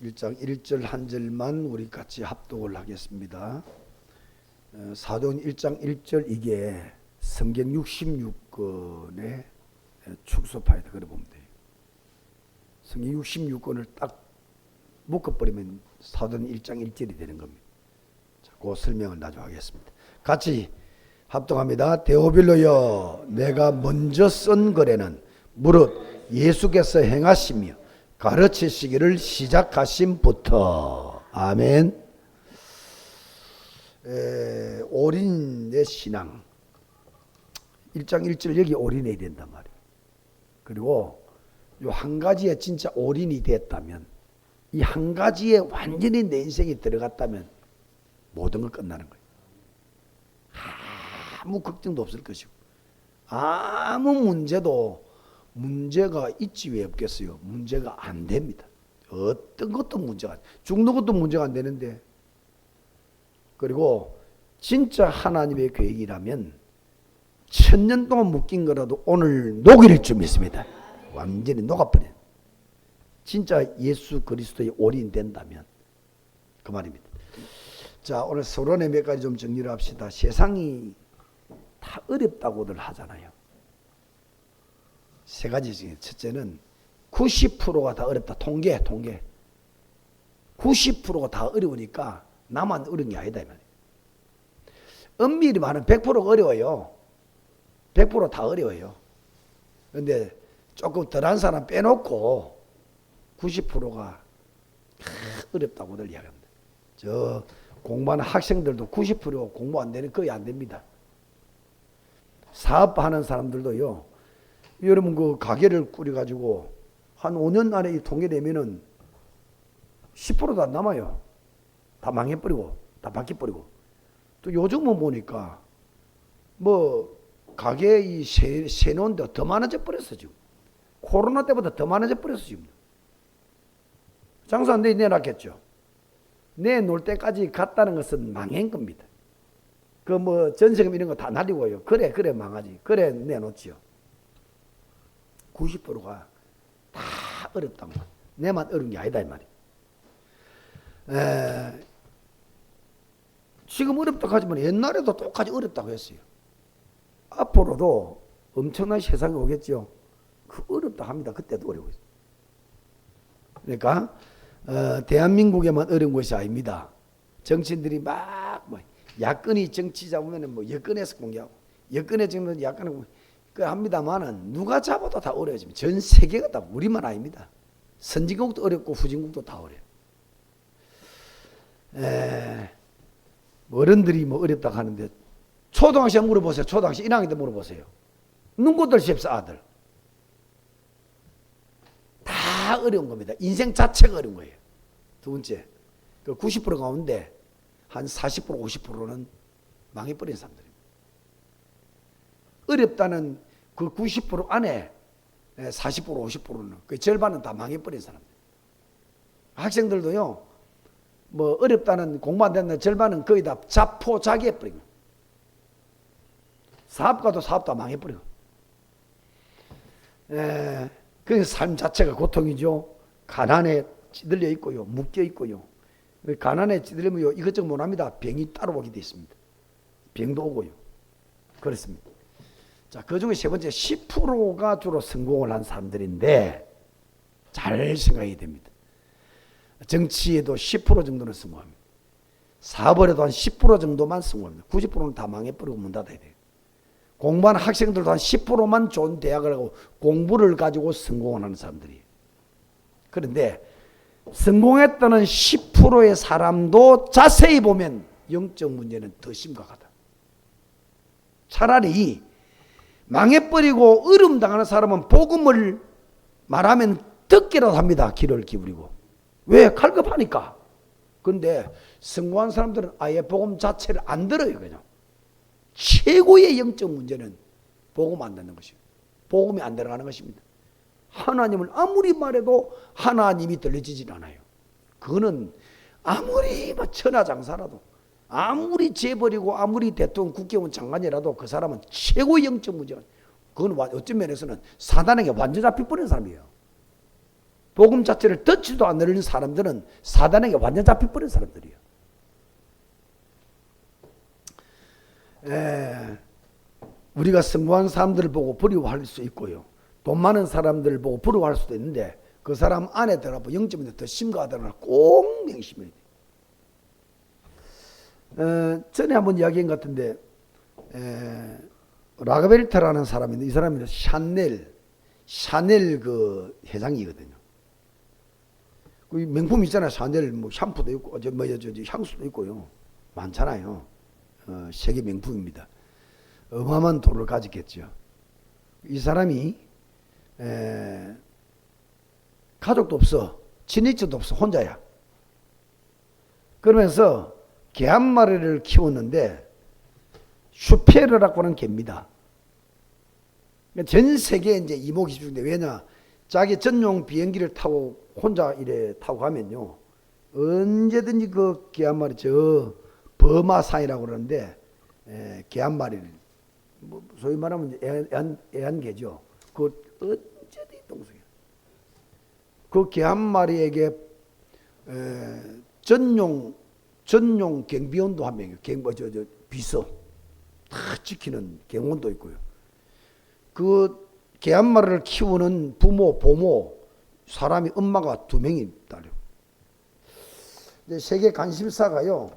1장 1절 한 절만 우리 같이 합독을 하겠습니다. 사도행 1장 1절 이게 성경 66권의 축소파이다. 그래 보면 돼요. 성경 66권을 딱 묶어버리면 사도행 1장 1절이 되는 겁니다. 자, 그 설명을 나중에 하겠습니다. 같이 합독합니다. 데오빌로여, 내가 먼저 쓴 글에는 무릇 예수께서 행하시며 가르치시기를 시작하심부터. 아멘. 올인의 신앙 1장 1절 여기 올인해야 된단 말이에요. 그리고 요 한 가지에 진짜 올인이 됐다면, 이 한 가지에 완전히 내 인생이 들어갔다면 모든 걸 끝나는 거예요. 아무 걱정도 없을 것이고 아무 문제가 있지 왜 없겠어요. 문제가 안 됩니다. 어떤 것도 문제가, 죽는 것도 문제가 안 되는데. 그리고 진짜 하나님의 계획이라면 1000년 동안 묶인 거라도 오늘 녹일 줄 믿습니다. 완전히 녹아버려. 진짜 예수 그리스도에 올인된다면 그 말입니다. 자, 오늘 서론의 몇 가지 좀 정리를 합시다. 세상이 다 어렵다고들 하잖아요. 세 가지 중에 첫째는 90%가 다 어렵다. 통계 90%가 다 어려우니까 나만 어려운 게 아니다 이 말이에요. 엄밀히 말하면 100%가 어려워요. 100% 다 어려워요. 그런데 조금 덜한 사람 빼놓고 90%가 어렵다고들 이야기합니다. 저 공부하는 학생들도 90% 공부 안 되는 거의 안 됩니다. 사업하는 사람들도요. 여러분 그 가게를 꾸려가지고 한 5년 안에 이 통계 내면은 10%도 안 남아요. 다 망해버리고 다 바뀌어버리고. 또 요즘은 보니까 뭐 가게 이 세놓은 데 더 많아져 버렸어 지금. 코로나 때보다 더 많아져 버렸어 지금. 장사 안 돼 내놨겠죠. 내놓을 때까지 갔다는 것은 망한 겁니다. 그 뭐 전세금 이런 거 다 날리고요. 그래 망하지. 그래 내놓지요. 90%가 다 어렵단 말이야. 내만 어려운 게 아니다 이 말이야. 지금 어렵다고 하지만 옛날에도 똑같이 어렵다고 했어요. 앞으로도 엄청난 세상이 오겠죠. 그 어렵다 합니다. 그때도 어려워요. 그러니까 대한민국에만 어려운 것이 아닙니다. 정치인들이 막 뭐 야권이 정치 잡으면 뭐 여권에서 공개하고 여권에 지금 야권을 그 합니다만은 누가 잡아도 다 어려워집니다. 전 세계가 다 우리만 아닙니다. 선진국도 어렵고 후진국도 다 어려워요. 어른들이 뭐 어렵다고 하는데 초등학생 물어보세요. 초등학생 1학년 때 물어보세요. 눈꽃들 씹사 아들. 다 어려운 겁니다. 인생 자체가 어려운 거예요. 두 번째, 그 90% 가운데 한 40% 50%는 망해버린 사람들입니다. 어렵다는 그 90% 안에 40% 50%는 그 절반은 다 망해버린 사람들. 학생들도요. 뭐 어렵다는 공부 안 된다는 절반은 거의 다 자포자기해버리고 사업가도 사업 다 망해버리고 그 삶 자체가 고통이죠. 가난에 찌들려 있고요. 묶여 있고요. 가난에 찌들리면 이것저것 못합니다. 병이 따로 오게 돼 있습니다. 병도 오고요. 그렇습니다. 자, 그 중에 세 번째 10%가 주로 성공을 한 사람들인데 잘 생각해야 됩니다. 정치에도 10% 정도는 성공합니다. 사업을 해도 한 10% 정도만 성공합니다. 90%는 다 망해버리고 문 닫아야 돼요. 공부하는 학생들도 한 10%만 좋은 대학을 하고 공부를 가지고 성공을 하는 사람들이에요. 그런데 성공했다는 10%의 사람도 자세히 보면 영적 문제는 더 심각하다. 차라리 망해버리고 어려움 당하는 사람은 복음을 말하면 듣기라도 합니다. 귀를 기울이고. 왜? 갈급하니까. 그런데 성공한 사람들은 아예 복음 자체를 안 들어요. 그냥. 최고의 영적 문제는 복음 안 듣는 것이에요. 복음이 안 들어가는 것입니다. 하나님을 아무리 말해도 하나님이 들려지질 않아요. 그거는 아무리 천하장사라도 아무리 재벌이고 아무리 대통령 국회의원 장관이라도 그 사람은 최고의 영적 문제가, 그건 어떤 면에서는 사단에게 완전 잡혀버린 사람이에요. 복음 자체를 듣지도 않는 사람들은 사단에게 완전 잡혀버린 사람들이에요. 우리가 성공한 사람들을 보고 부러워할 수 있고요. 돈 많은 사람들을 보고 부러워할 수도 있는데 그 사람 안에 들어가면 영적으로 더 심각하다는 걸 꼭 명심해야 돼요. 전에 한번 이야기한 것 같은데 라가벨트라는 사람인데 이 사람이 샤넬 그 회장이거든요. 그 명품 있잖아요. 샤넬 뭐 샴푸도 있고 향수도 있고요. 많잖아요. 세계 명품입니다. 어마어마한 돈을 가졌겠죠. 이 사람이 가족도 없어, 친인척도 없어, 혼자야. 그러면서 개 한 마리를 키웠는데 슈페르라고 하는 개입니다. 전 세계에 이제 이목이 집중돼. 왜냐? 자기 전용 비행기를 타고 혼자 이래 타고 가면요, 언제든지 그 개 한 마리, 저 버마산이라고 그러는데 개 한 마리를 뭐 소위 말하면 애완개죠. 그 언제든지 동성이야. 그 개 한 마리에게 전용 경비원도 한 명이에요. 비서 다 지키는 경원도 있고요. 그 개 한 마리를 키우는 부모, 보모, 사람이 엄마가 2명이 딸려. 세계 관심사가요,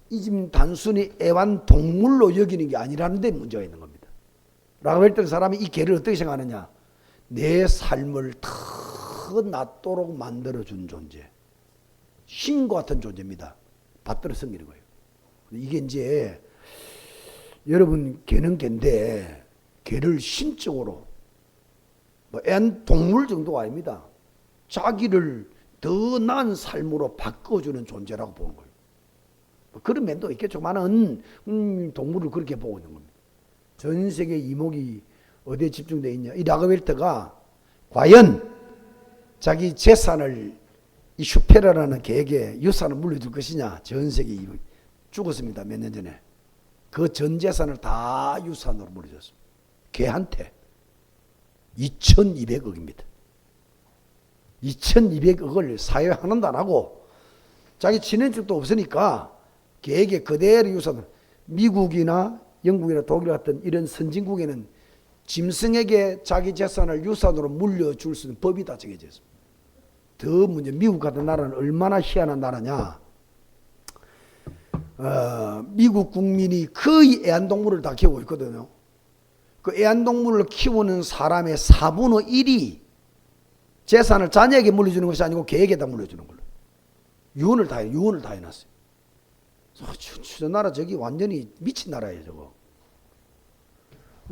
이 지금 단순히 애완동물로 여기는 게 아니라는 데 문제가 있는 겁니다. 라벨트 사람이 이 개를 어떻게 생각하느냐? 내 삶을 더 낫도록 만들어준 존재, 신과 같은 존재입니다. 받들어 섬기는 거예요. 이게 이제 여러분, 개는 개인데 개를 신적으로 뭐 애완동물 정도가 아닙니다. 자기를 더 나은 삶으로 바꿔주는 존재라고 보는 거예요. 그런 면도 있겠죠. 많은 동물을 그렇게 보고 있는 겁니다. 전 세계 이목이 어디에 집중되어 있냐? 이 라거벨트가 과연 자기 재산을 이 슈페르라는 개에게 유산을 물려줄 것이냐? 전 세계 이목이 죽었습니다. 몇 년 전에. 그 전 재산을 다 유산으로 물려줬습니다. 개한테 2200억입니다. 2200억을 사회 하나도 안 하고 자기 친인척도 없으니까 개에게 그대로 유산을, 미국이나 영국이나 독일 같은 이런 선진국에는 짐승에게 자기 재산을 유산으로 물려줄 수 있는 법이 다 정해져 있습니다. 더 문제, 미국 같은 나라는 얼마나 희한한 나라냐. 미국 국민이 거의 애완동물을 다 키우고 있거든요. 그 애완동물을 키우는 사람의 4분의 1이 재산을 자녀에게 물려주는 것이 아니고 개에게다 물려주는 걸로. 유언을 다 해놨어요. 저 나라 저기 완전히 미친 나라예요, 저거.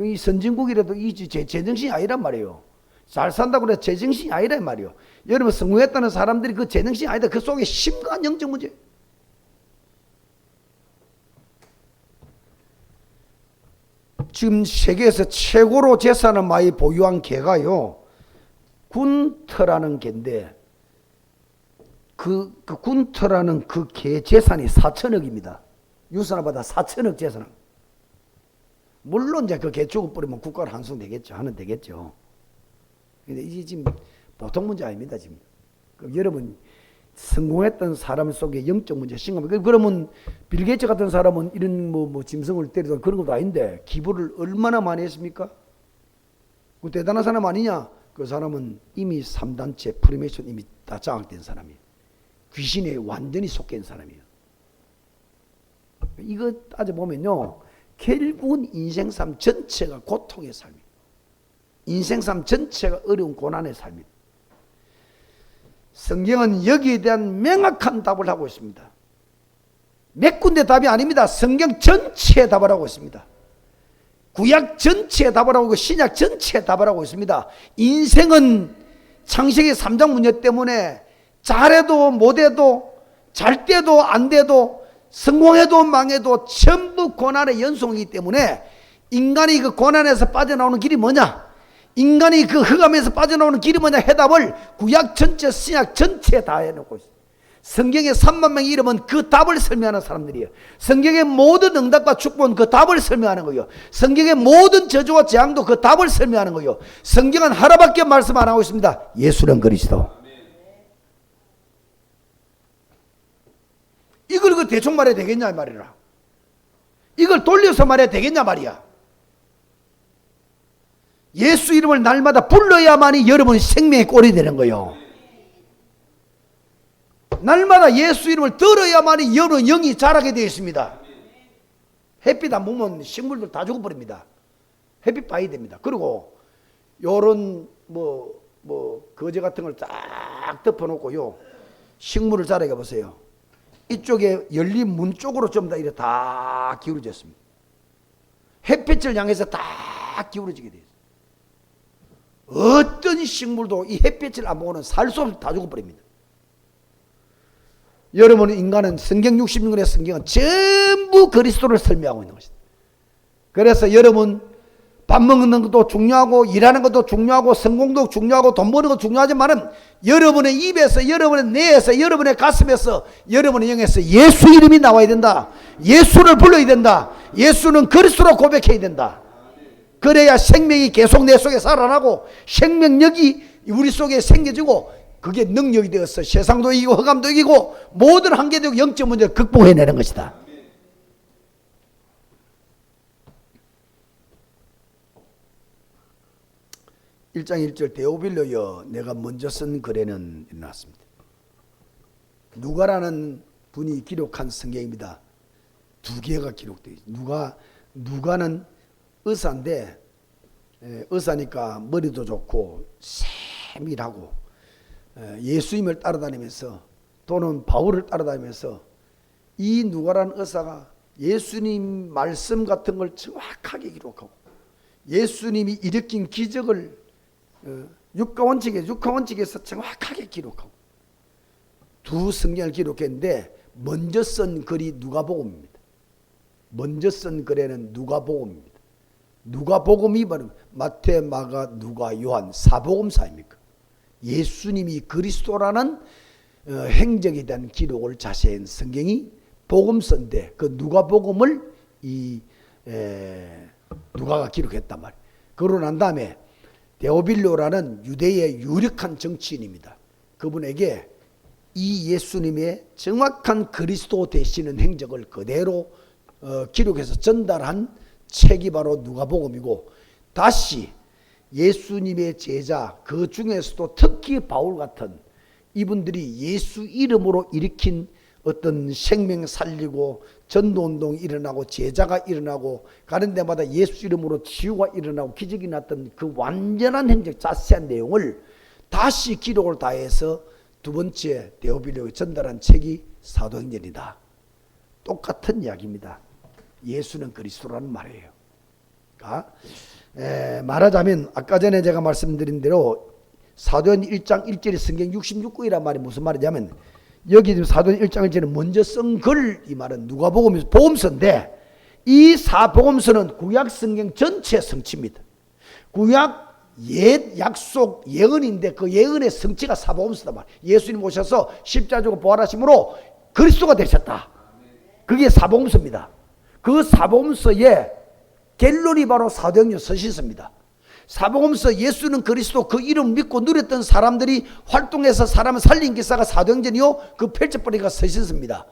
이 선진국이라도 이 제정신이 아니란 말이에요. 잘 산다고 그래 제정신이 아니란 말이에요. 여러분, 성공했다는 사람들이 그 제정신이 아니다. 그 속에 심각한 영적 문제. 지금 세계에서 최고로 재산을 많이 보유한 개가요, 군터라는 개인데 그 군터라는 그 개 재산이 4천억입니다. 유산을 받아 4천억 재산. 물론 이제 그 개 죽어버리면 국가를 한송되겠죠. 하면 되겠죠. 근데 이게 지금 보통 문제 아닙니다, 지금. 여러분, 성공했던 사람 속에 영적 문제 심각합니다. 그러면 빌 게이츠 같은 사람은 이런 뭐 짐승을 때리던 그런 것도 아닌데 기부를 얼마나 많이 했습니까? 그 대단한 사람 아니냐? 그 사람은 이미 3단체 프리메이션 이미 다 장악된 사람이에요. 귀신에 완전히 속해 있는 사람이에요. 이거 따져보면요, 결국은 인생 삶 전체가 고통의 삶이에요. 인생 삶 전체가 어려운 고난의 삶이에요. 성경은 여기에 대한 명확한 답을 하고 있습니다. 몇 군데 답이 아닙니다. 성경 전체에 답을 하고 있습니다. 구약 전체에 답을 하고 있고 신약 전체에 답을 하고 있습니다. 인생은 창세기 3장 문제 때문에 잘해도 못해도 잘 때도 안 돼도 성공해도 망해도 전부 고난의 연속이기 때문에 인간이 그 고난에서 빠져나오는 길이 뭐냐? 인간이 그 흑암에서 빠져나오는 길이 뭐냐? 해답을 구약 전체, 신약 전체에 다 해놓고 있어요. 성경의 3만 명의 이름은 그 답을 설명하는 사람들이에요. 성경의 모든 응답과 축복은 그 답을 설명하는 거예요. 성경의 모든 저주와 재앙도 그 답을 설명하는 거예요. 성경은 하나밖에 말씀 안 하고 있습니다. 예수는 그리스도. 이걸 그 대충 말해야 되겠냐 말이라. 이걸 돌려서 말해야 되겠냐 말이야. 예수 이름을 날마다 불러야만이 여러분 생명의 꼴이 되는 거예요. 날마다 예수 이름을 들어야만이 여러분 영이 자라게 되어 있습니다. 햇빛 안 보면 식물들 다 죽어버립니다. 햇빛 봐야 됩니다. 그리고 요런 거제 같은 걸 쫙 덮어놓고요, 식물을 자라게 보세요. 이쪽에 열린 문 쪽으로 좀 다 이렇게 다 기울어졌습니다. 햇빛을 향해서 다 기울어지게 돼요. 어떤 식물도 이 햇빛을 안 보고는 살 수 없이 다 죽어버립니다. 여러분, 인간은 성경 66권의 성경은 전부 그리스도를 설명하고 있는 것입니다. 그래서 여러분, 밥 먹는 것도 중요하고 일하는 것도 중요하고 성공도 중요하고 돈 버는 것도 중요하지만은 여러분의 입에서, 여러분의 뇌에서, 여러분의 가슴에서, 여러분의 영에서 예수 이름이 나와야 된다. 예수를 불러야 된다. 예수는 그리스도로 고백해야 된다. 그래야 생명이 계속 내 속에 살아나고 생명력이 우리 속에 생겨지고 그게 능력이 되어서 세상도 이기고 흑암도 이기고 모든 한계도 영적 문제를 극복해내는 것이다. (1장 1절) 데오빌로여 내가 먼저 쓴 글에는 나왔습니다. 누가라는 분이 기록한 성경입니다. 두 개가 기록되어 있습니다. 누가는 의사인데, 의사니까 머리도 좋고 세밀하고 예수님을 따라다니면서 또는 바울을 따라다니면서 이 누가라는 의사가 예수님 말씀 같은 걸 정확하게 기록하고 예수님이 일으킨 기적을 육가원칙에서 정확하게 기록하고 두 성경을 기록했는데 먼저 쓴 글이 누가복음입니다. 먼저 쓴 글에는 누가복음입니다. 누가복음이 바로 마태, 마가, 누가, 요한 사복음사입니까? 예수님이 그리스도라는 행적에 대한 기록을 자세한 성경이 복음서인데 그 누가복음을 누가가 기록했단 말이에요. 그러고 난 다음에 데오빌로라는 유대의 유력한 정치인입니다. 그분에게 이 예수님의 정확한 그리스도 되시는 행적을 그대로 기록해서 전달한 책이 바로 누가복음이고, 다시 예수님의 제자 그 중에서도 특히 바울 같은 이분들이 예수 이름으로 일으킨 어떤 생명 살리고 전도운동이 일어나고 제자가 일어나고 가는 데마다 예수 이름으로 치유가 일어나고 기적이 났던 그 완전한 행적 자세한 내용을 다시 기록을 다해서 두 번째 데오빌로에 전달한 책이 사도행전이다. 똑같은 이야기입니다. 예수는 그리스도라는 말이에요. 말하자면 아까 전에 제가 말씀드린 대로 사도행전 1장 1절의 성경 66권이란 말이 무슨 말이냐면, 여기 지금 사도행전 1장 1절에 먼저 쓴 글, 이 말은 누가복음에서 복음서인데 이 사복음서는 구약 성경 전체 성취입니다. 구약 옛 약속 예언인데 그 예언의 성취가 사복음서다 말. 예수님 오셔서 십자가 지고 부활하심으로 그리스도가 되셨다. 그게 사복음서입니다. 그 사복음서의 결론이 바로 사도행전 서신서입니다. 사복음서 예수는 그리스도 그 이름 믿고 누렸던 사람들이 활동해서 사람을 살린 기사가 사도행전이요, 그 펼쳐버리기가 서신서입니다.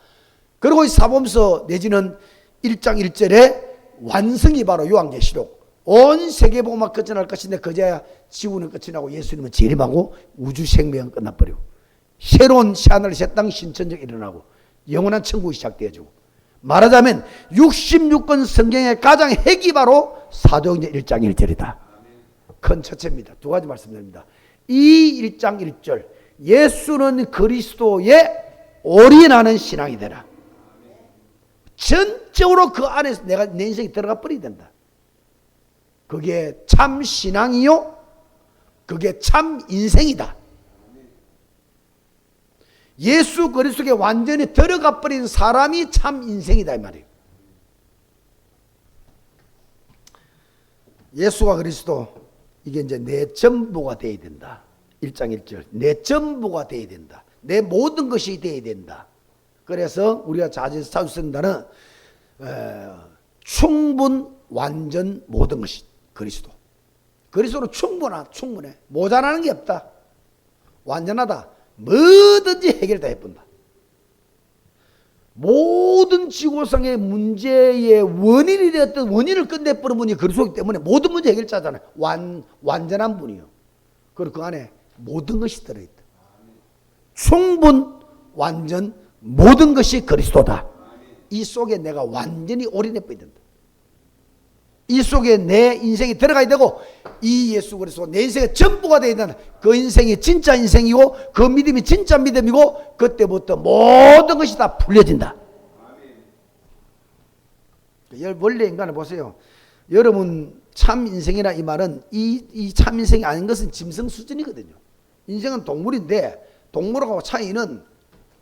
그리고 이 사복음서 내지는 1장 1절에 완성이 바로 요한계시록. 온 세계복음화 끝이 날 것인데 그제야 지구는 끝이 나고 예수님은 재림하고 우주 생명은 끝나버리고 새로운 새하늘 새 땅 신천지가 일어나고 영원한 천국이 시작되어지고, 말하자면 66권 성경의 가장 핵이 바로 사도행전 1장 1절이다. 큰 첫째입니다. 두 가지 말씀드립니다. 이 1장 1절 예수는 그리스도의 올인하는 신앙이 되라. 전적으로 그 안에서 내가 내 인생이 들어가 버려야 된다. 그게 참 신앙이요, 그게 참 인생이다. 예수 그리스도에 완전히 들어가 버린 사람이 참 인생이다 이 말이에요. 예수가 그리스도, 이게 이제 내 전부가 되어야 된다. 1장 1절 내 전부가 되어야 된다. 내 모든 것이 되어야 된다. 그래서 우리가 자주 쓴다는 충분, 완전, 모든 것이 그리스도. 그리스도는 충분해. 모자라는 게 없다. 완전하다. 뭐든지 해결 다 해본다. 모든 지구상의 문제의 원인이 되었던 원인을 끝내버린 분이 그리스도이기 때문에 모든 문제 해결자잖아요. 완전한 분이요. 그리고 그 안에 모든 것이 들어있다. 충분, 완전, 모든 것이 그리스도다. 이 속에 내가 완전히 올인해 버려야 된다. 이 속에 내 인생이 들어가야 되고 이 예수 그리스도 내 인생의 전부가 되어야 된다. 그 인생이 진짜 인생이고 그 믿음이 진짜 믿음이고 그때부터 모든 것이 다 풀려진다. 원래 인간을 보세요. 여러분 참 인생이라 이 말은 이 참 인생이 아닌 것은 짐승 수준이거든요. 인생은 동물인데 동물하고 차이는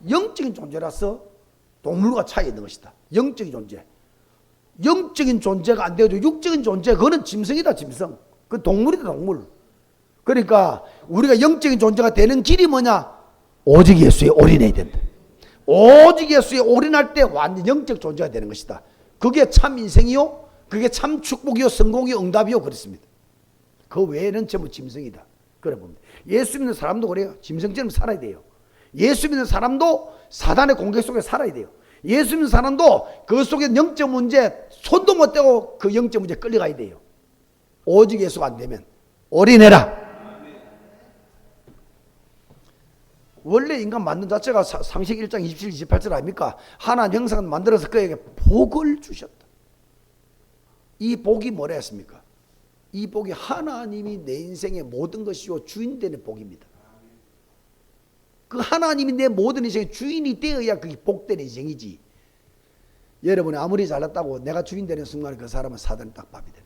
영적인 존재라서 동물과 차이 있는 것이다. 영적인 존재. 영적인 존재가 안 되어도 육적인 존재, 그거는 짐승이다, 짐승. 그 동물이다, 동물. 그러니까 우리가 영적인 존재가 되는 길이 뭐냐? 오직 예수에 올인해야 된다. 오직 예수에 올인할 때 완전 영적 존재가 되는 것이다. 그게 참 인생이요, 그게 참 축복이요, 성공이요, 응답이요, 그렇습니다. 그 외에는 전부 짐승이다. 그래 봅니다. 예수 믿는 사람도 그래요. 짐승처럼 살아야 돼요. 예수 믿는 사람도 사단의 공격 속에 살아야 돼요. 예수 믿는 사람도 그 속에 영적 문제 손도 못 대고 그 영적 문제에 끌려가야 돼요. 오직 예수가 안 되면 올인해라. 원래 인간 만든 자체가 상식 1장 27, 28절 아닙니까? 하나님 형상을 만들어서 그에게 복을 주셨다. 이 복이 뭐라 했습니까? 이 복이 하나님이 내 인생의 모든 것이요 주인 되는 복입니다. 그 하나님이 내 모든 인생의 주인이 되어야 그게 복된 인생이지. 여러분이 아무리 잘났다고 내가 주인 되는 순간에 그 사람은 사단의 딱 밥이 돼.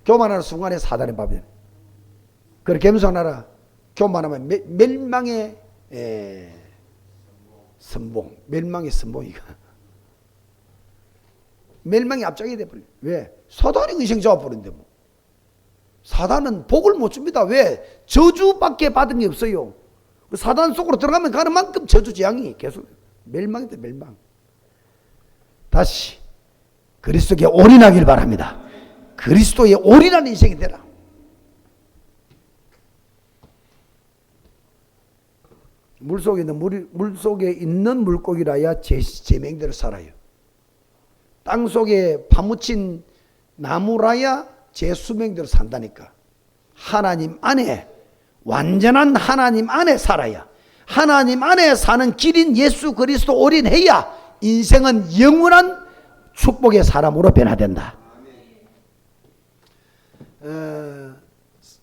교만하는 순간에 사단의 밥이 돼. 그렇게 겸손하라. 교만하면 멸망의 선봉. 멸망의 선봉이가. 멸망의 앞장이 돼버려. 왜? 사단이 인생 잡아버린데 뭐. 사단은 복을 못 줍니다. 왜? 저주밖에 받은 게 없어요. 사단 속으로 들어가면 가는 만큼 저주 재앙이 계속 멸망이다, 멸망. 다시 그리스도에 올인하길 바랍니다. 그리스도에 올인하는 인생이 되라. 물속에 있는 물고기라야 제명대로 살아요. 땅속에 파묻힌 나무라야 제 수명대로 산다니까. 하나님 안에, 완전한 하나님 안에 살아야, 하나님 안에 사는 길인 예수 그리스도 올인해야 인생은 영원한 축복의 사람으로 변화된다.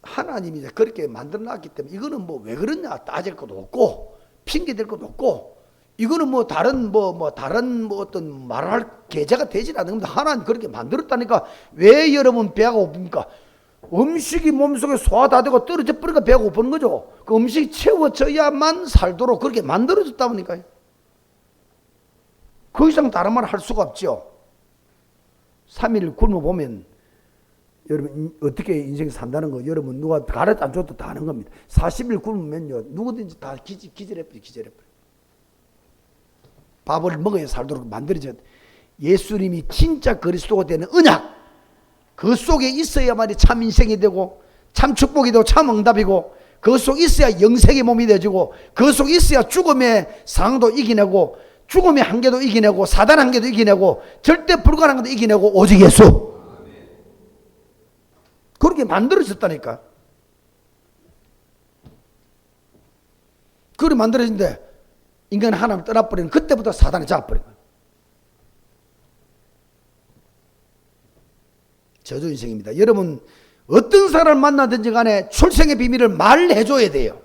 하나님이 그렇게 만들어놨기 때문에 이거는 뭐 왜 그러냐 따질 것도 없고 핑계댈 것도 없고, 이거는 뭐 다른 어떤 말할 계제가 되질 않는 겁니다. 하나님 그렇게 만들었다니까. 왜 여러분 배가 고픕니까? 음식이 몸속에 소화 다 되고 떨어져 버리니까 배가 고픈 거죠. 그 음식이 채워져야만 살도록 그렇게 만들어졌다 보니까요. 그 이상 다른 말 할 수가 없죠. 3일 굶어 보면 여러분 어떻게 인생 산다는 거 여러분 누가 가르쳐 안 줘도 다 아는 겁니다. 40일 굶으면요 누구든지 다 기절해버려. 밥을 먹어야 살도록 만들어졌. 예수님이 진짜 그리스도가 되는 언약, 그 속에 있어야만이 참 인생이 되고 참 축복이 되고 참 응답이고, 그 속에 있어야 영생의 몸이 되어지고, 그 속에 있어야 죽음의 상황도 이겨내고 죽음의 한계도 이겨내고 사단 한계도 이겨내고 절대 불가능한 것도 이겨내고 오직 예수. 그렇게 만들어졌다니까. 그렇게 만들어진데 인간이 하나님을 떠나버리는 그때부터 사단이 잡아버린 거예요. 저주 인생입니다. 여러분 어떤 사람을 만나든지 간에 출생의 비밀을 말해줘야 돼요.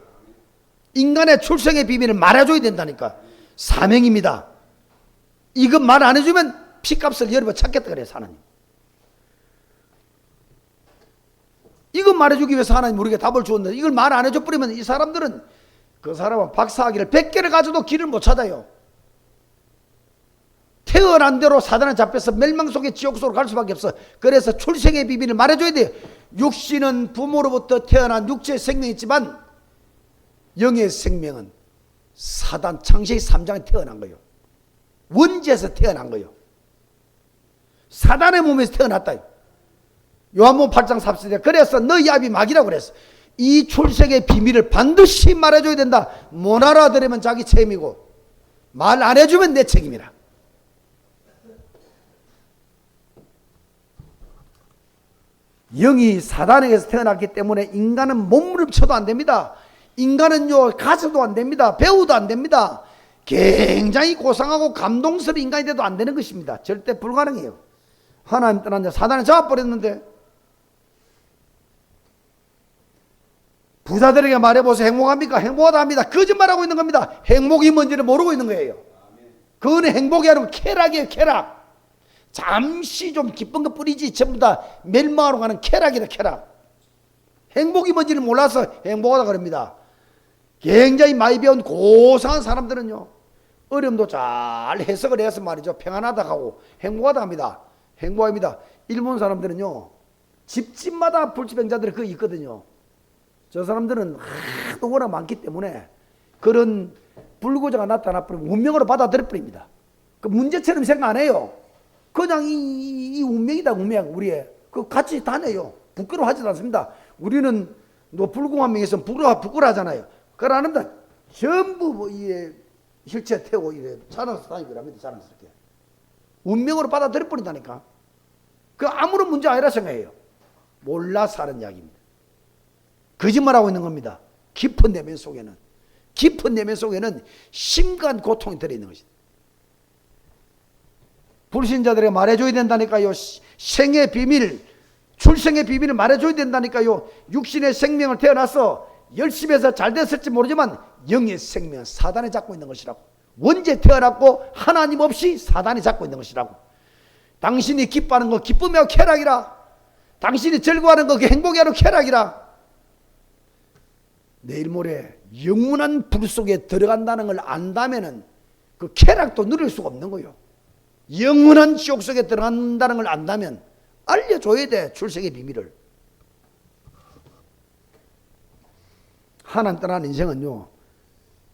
인간의 출생의 비밀을 말해줘야 된다니까. 사명입니다. 이거 말 안 해주면 피값을 여러분 찾겠다 그래요. 하나님. 이거 말해주기 위해서 하나님 우리에게 답을 주었는데 이걸 말 안 해줘버리면 이 사람들은, 그 사람은 박사학위를 100개를 가져도 길을 못 찾아요. 태어난 대로 사단에 잡혀서 멸망 속에 지옥 속으로 갈 수밖에 없어. 그래서 출생의 비밀을 말해줘야 돼요. 육신은 부모로부터 태어난 육체의 생명이 있지만 영의 생명은 사단 창세기 3장에 태어난 거예요. 원죄에서 태어난 거예요. 사단의 몸에서 태어났다. 요한복음 8장 4절에 그래서 너희 아비 마귀라고 그랬어. 이 출생의 비밀을 반드시 말해줘야 된다. 못 알아들으면 자기 책임이고 말 안 해주면 내 책임이라. 영이 사단에게서 태어났기 때문에 인간은 몸부림쳐도 안 됩니다. 인간은요 가서도 안 됩니다. 배우도 안 됩니다. 굉장히 고상하고 감동스러운 인간이 돼도 안 되는 것입니다. 절대 불가능해요. 하나님 떠난 자 사단을 잡아버렸는데 부자들에게 말해보세요. 행복합니까? 행복하다 합니다. 거짓말하고 있는 겁니다. 행복이 뭔지를 모르고 있는 거예요. 그거는 행복이 아니고 쾌락이에요. 쾌락. 잠시 좀 기쁜 것 뿐이지 전부 다 멸망하러 가는 쾌락이다. 쾌락. 행복이 뭔지를 몰라서 행복하다 그럽니다. 굉장히 많이 배운 고상한 사람들은요 어려움도 잘 해석을 해서 말이죠 평안하다 하고 행복하다 합니다. 행복합니다. 일본 사람들은요 집집마다 불치병자들이 거기 있거든요. 저 사람들은 하도 워낙 많기 때문에 그런 불구조가 나타나 버리면 운명으로 받아들여 버립니다. 그 문제처럼 생각 안 해요. 그냥 이 운명이다. 운명 우리의 그 같이 다녀요. 부끄러워하지도 않습니다. 우리는 불공한 명에서 부끄러워하잖아요. 그걸 안 합니다. 전부 이에 휠체어 태우고 이래 자랑스럽게 다니고 합니다. 자랑스럽게 운명으로 받아들여 버린다니까. 그 아무런 문제 아니라 생각해요. 몰라서 하는 이야기입니다. 거짓말하고 있는 겁니다. 깊은 내면 속에는 심각한 고통이 들어있는 것입니다. 불신자들에게 말해줘야 된다니까요. 생의 비밀, 출생의 비밀을 말해줘야 된다니까요. 육신의 생명을 태어나서 열심히 해서 잘 됐을지 모르지만 영의 생명은 사단이 잡고 있는 것이라고. 원죄 태어났고 하나님 없이 사단이 잡고 있는 것이라고. 당신이 기뻐하는 거 기쁨이야 쾌락이라. 당신이 즐거워하는 거 행복이야 쾌락이라. 내일 모레 영원한 불 속에 들어간다는 걸 안다면은 그 쾌락도 누릴 수가 없는 거예요. 영원한 지옥 속에 들어간다는 걸 안다면 알려줘야 돼. 출생의 비밀을. 하나님 떠난 인생은요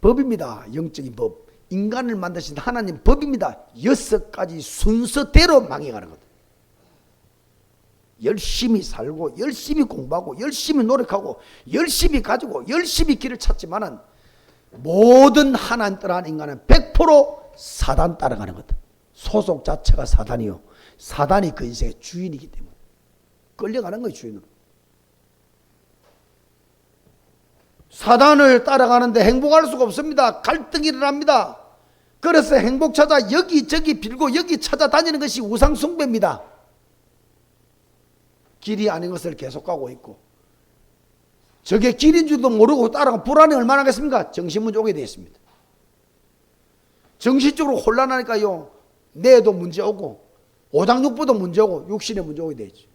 법입니다. 영적인 법. 인간을 만드신 하나님 법입니다. 6가지 순서대로 망해가는 거다. 열심히 살고 열심히 공부하고 열심히 노력하고 열심히 가지고 열심히 길을 찾지만은 모든 하나님 떠난 인간은 100% 사단 따라가는 거다. 소속 자체가 사단이요. 사단이 그 인생의 주인이기 때문에 끌려가는 거예요. 주인으로. 사단을 따라가는데 행복할 수가 없습니다. 갈등이 일어납니다. 그래서 행복 찾아 여기저기 빌고 여기 찾아다니는 것이 우상숭배입니다. 길이 아닌 것을 계속 가고 있고 저게 길인 줄도 모르고 따라가 불안이 얼마나 하겠습니까? 정신문제 오게 되어 있습니다. 정신적으로 혼란하니까요 뇌도 문제 오고 오장육부도 문제 오고 육신에 문제 오게 되어 있죠.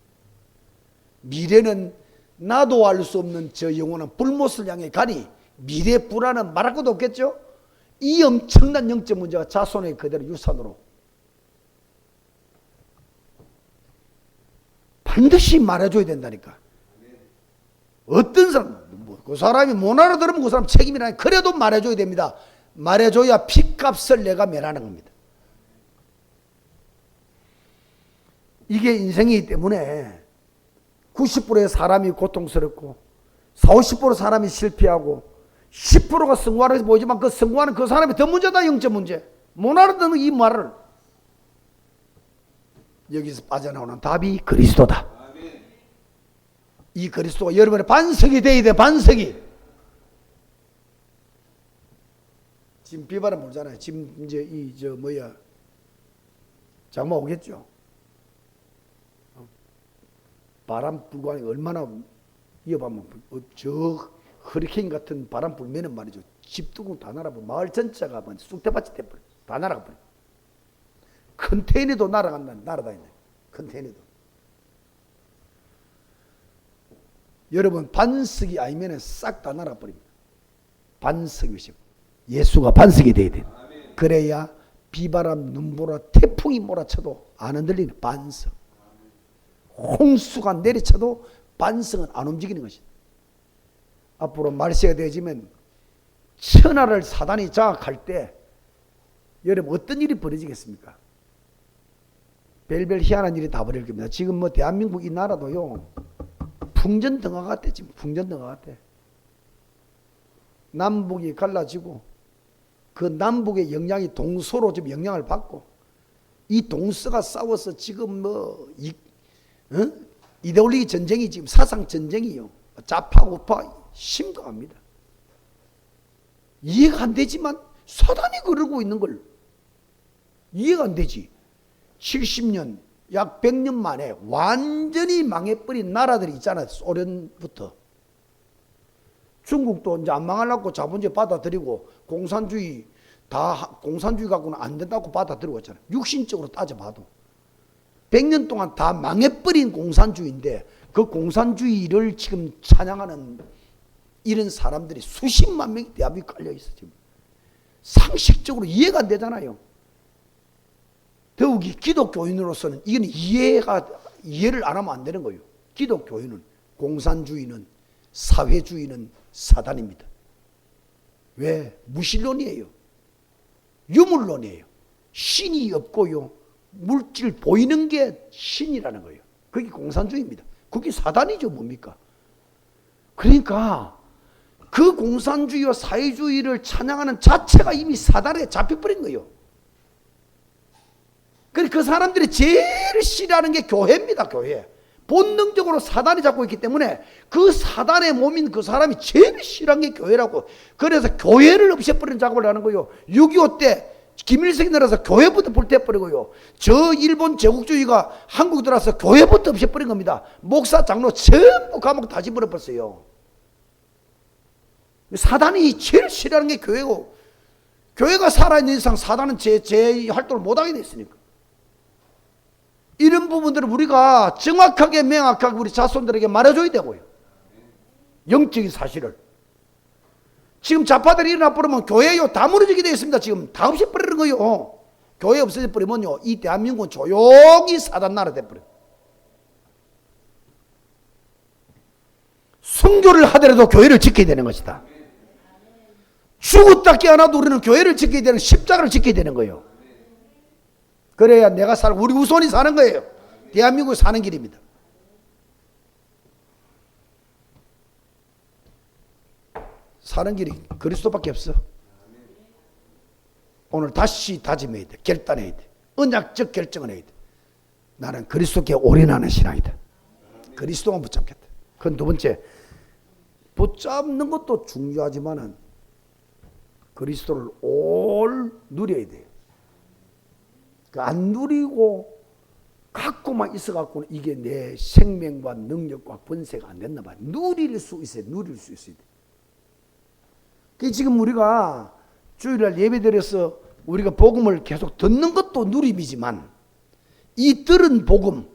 미래는 나도 알 수 없는 저 영혼은 불못을 향해 가니 미래 불안은 말할 것도 없겠죠. 이 엄청난 영적 문제가 자손에게 그대로 유산으로 반드시 말해줘야 된다니까. 어떤 사람 그 사람이 못 알아들으면 그 사람 책임이라니. 그래도 말해줘야 됩니다. 말해줘야 핏값을 내가 매라는 겁니다. 이게 인생이기 때문에 90%의 사람이 고통스럽고 40, 50% 사람이 실패하고 10%가 성공하는 보이지만 그 성공하는 그 사람이 더 문제다. 영적 문제. 못 알아듣는 이 말을. 여기서 빠져나오는 답이 그리스도다. 이 그리스도가 여러분의 반석이 되어야 돼. 반석이. 지금 비바람 불잖아요. 지금 이제 장마 오겠죠. 바람 불고 하니 얼마나 위험하면 저 허리케인 같은 바람 불면은 말이죠. 집 두고 다 날아버려. 마을 전체가 쑥대밭이 돼버려. 다 날아가 버려. 컨테이너도 날아다니네. 컨테이너도. 여러분 반석이 아니면 싹 다 날아가 버립니다. 반석이 오시고 예수가 반석이 돼야 돼. 그래야 비바람, 눈보라, 태풍이 몰아쳐도 안 흔들리는 반석. 홍수가 내리쳐도 반석은 안 움직이는 것이다. 앞으로 말세가 되어지면 천하를 사단이 장악할 때 여러분 어떤 일이 벌어지겠습니까? 별별 희한한 일이 다 벌어질 겁니다. 지금 뭐 대한민국 이 나라도요, 풍전등화 같대. 지금 풍전등화 같대. 남북이 갈라지고 그 남북의 영향이 동서로 지금 영향을 받고, 이 동서가 싸워서 지금 뭐 이데올로기 전쟁이, 지금 사상 전쟁이요, 좌파 우파 심각합니다. 이해가 안 되지만 사단이 그러고 있는 걸 이해가 안 되지. 70년, 약 100년 만에 완전히 망해버린 나라들이 있잖아요. 소련부터. 중국도 이제 안 망하려고 자본주의 받아들이고, 공산주의 갖고는 안 된다고 받아들이고 있잖아요. 육신적으로 따져봐도 100년 동안 다 망해버린 공산주의인데, 그 공산주의를 지금 찬양하는 이런 사람들이 수십만 명이 대한민국에 깔려있어. 지금 상식적으로 이해가 안 되잖아요. 더욱이 기독교인으로서는 이건 이해를 안 하면 안 되는 거예요. 기독교인은, 공산주의는, 사회주의는 사단입니다. 왜? 무신론이에요. 유물론이에요. 신이 없고요, 물질 보이는 게 신이라는 거예요. 그게 공산주의입니다. 그게 사단이죠. 뭡니까? 그러니까 그 공산주의와 사회주의를 찬양하는 자체가 이미 사단에 잡혀버린 거예요. 그러니까 그 사람들이 제일 싫어하는 게 교회입니다. 교회. 본능적으로 사단이 잡고 있기 때문에 그 사단의 몸인 그 사람이 제일 싫어하는 게 교회라고. 그래서 교회를 없애버리는 작업을 하는 거예요. 6.25 때 김일성이 내려서 교회부터 불태워버리고요, 저 일본 제국주의가 한국 들어와서 교회부터 없애버린 겁니다. 목사 장로 전부 감옥 다 집어넣었어요. 사단이 제일 싫어하는 게 교회고, 교회가 살아있는 이상 사단은 제 활동을 못하게 됐으니까. 이런 부분들을 우리가 정확하게 명확하게 우리 자손들에게 말해줘야 되고요, 영적인 사실을. 지금 좌파들이 일어나 버리면 교회요 다 무너지게 되어 있습니다. 지금 다 없애버리는 거예요. 교회 없어져 버리면요, 이 대한민국은 조용히 사단 나라 돼버려요. 순교를 하더라도 교회를 지켜야 되는 것이다. 죽었다 깨어나도 우리는 교회를 지켜야 되는, 십자가를 지켜야 되는 거예요. 그래야 내가 우리 후손이 사는 거예요. 대한민국이 사는 길입니다. 사는 길이 그리스도밖에 없어. 오늘 다시 다짐해야 돼. 결단해야 돼. 언약적 결정을 해야 돼. 나는 그리스도께 올인하는 신앙이다. 그리스도만 붙잡겠다. 그건 두 번째. 붙잡는 것도 중요하지만은 그리스도를 올 누려야 돼요. 안 누리고 갖고만 있어갖고는 이게 내 생명과 능력과 권세가 안 된단 말이에요. 누릴 수 있어요. 누릴 수 있어야 돼. 지금 우리가 주일날 예배드려서 우리가 복음을 계속 듣는 것도 누림이지만, 이 들은 복음,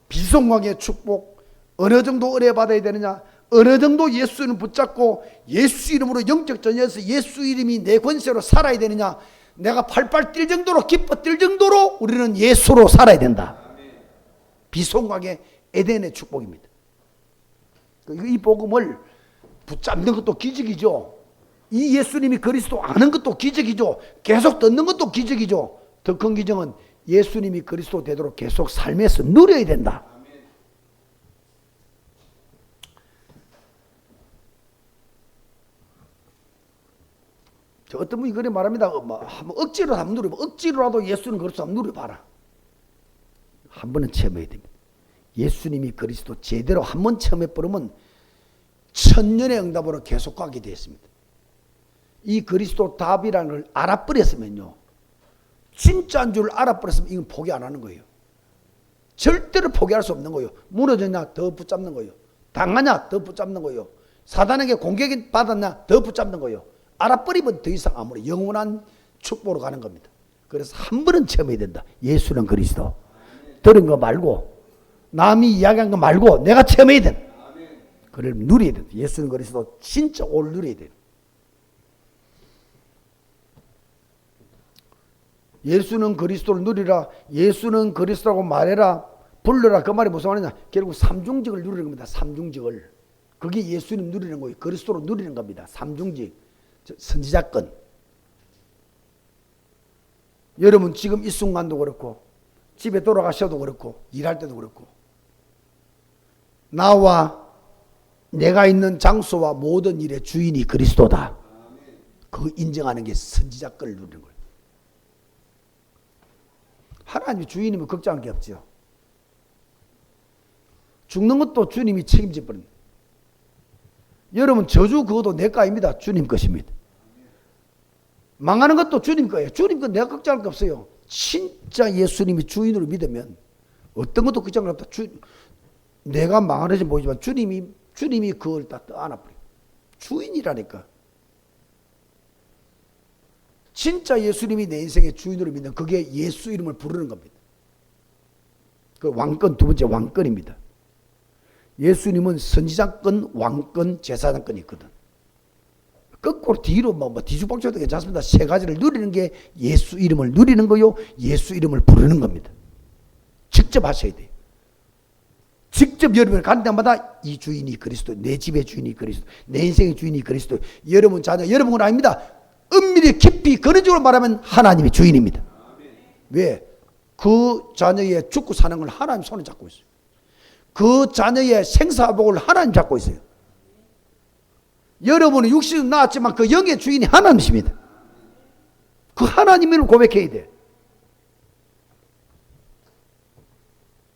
비성광의 축복, 어느 정도 은혜 받아야 되느냐, 어느 정도 예수 이름 붙잡고 예수 이름으로 영적 전쟁에서 예수 이름이 내 권세로 살아야 되느냐, 내가 팔팔 뛸 정도로 기뻐 뛸 정도로 우리는 예수로 살아야 된다. 비성광의 에덴의 축복입니다. 이 복음을 붙잡는 것도 기적이죠. 이 예수님이 그리스도 아는 것도 기적이죠. 계속 듣는 것도 기적이죠. 더 큰 기적은 예수님이 그리스도 되도록 계속 삶에서 누려야 된다. 저 어떤 분이 그래 말합니다. 억지로 한번 누려봐. 억지로라도 예수는 그리스도 한번 누려봐라. 한 번은 체험해야 됩니다. 예수님이 그리스도 제대로 한 번 체험해버리면 천년의 응답으로 계속 가게 되어 있습니다. 이 그리스도 답이라는 걸 알아버렸으면요, 진짜인 줄 알아버렸으면 이건 포기 안 하는 거예요. 절대로 포기할 수 없는 거예요. 무너졌냐? 더 붙잡는 거예요. 당하냐? 더 붙잡는 거예요. 사단에게 공격이 받았냐? 더 붙잡는 거예요. 알아버리면 더 이상 아무리 영원한 축복으로 가는 겁니다. 그래서 한 번은 체험해야 된다. 예수는 그리스도. 들은 거 말고, 남이 이야기한 거 말고 내가 체험해야 된다. 그를 누려야 된다. 예수는 그리스도 진짜 올 누려야 된다. 예수는 그리스도를 누리라, 예수는 그리스도라고 말해라, 불러라. 그 말이 무슨 말이냐? 결국 삼중직을 누리는 겁니다. 삼중직을. 그게 예수님 누리는 거예요. 그리스도로 누리는 겁니다. 삼중직, 선지자권. 여러분 지금 이 순간도 그렇고 집에 돌아가셔도 그렇고 일할 때도 그렇고 나와 내가 있는 장소와 모든 일의 주인이 그리스도다. 그 인정하는 게 선지자권을 누리는 거예요. 하나님이 주인이면 걱정할 게 없죠. 죽는 것도 주님이 책임져 버립니다. 여러분 저주 그것도 내 거 아닙니다. 주님 것입니다. 망하는 것도 주님 거예요. 주님 거 내가 걱정할 거 없어요. 진짜 예수님이 주인으로 믿으면 어떤 것도 걱정할 거 없다. 내가 망하는지 보이지만 주님이 그걸 다 안아버려요. 주인이라니까. 진짜 예수님이 내 인생의 주인으로 믿는 그게 예수 이름을 부르는 겁니다. 그 왕권, 두 번째 왕권입니다. 예수님은 선지자권, 왕권, 제사장권이 있거든. 거꾸로 뒤로 뒤죽박죽도 괜찮습니다. 세 가지를 누리는 게 예수 이름을 누리는 거요. 예수 이름을 부르는 겁니다. 직접 하셔야 돼요. 직접 여러분을 가는 데마다 이 주인이 그리스도, 내 집의 주인이 그리스도, 내 인생의 주인이 그리스도, 여러분 자녀, 여러분은 아닙니다. 은밀히 깊이 근원적으로 말하면 하나님이 주인입니다. 왜? 그 자녀의 죽고 사는 걸 하나님 손에 잡고 있어요. 그 자녀의 생사복을 하나님 잡고 있어요. 여러분은 육신은 나왔지만 그 영의 주인이 하나님이십니다. 그 하나님을 고백해야 돼.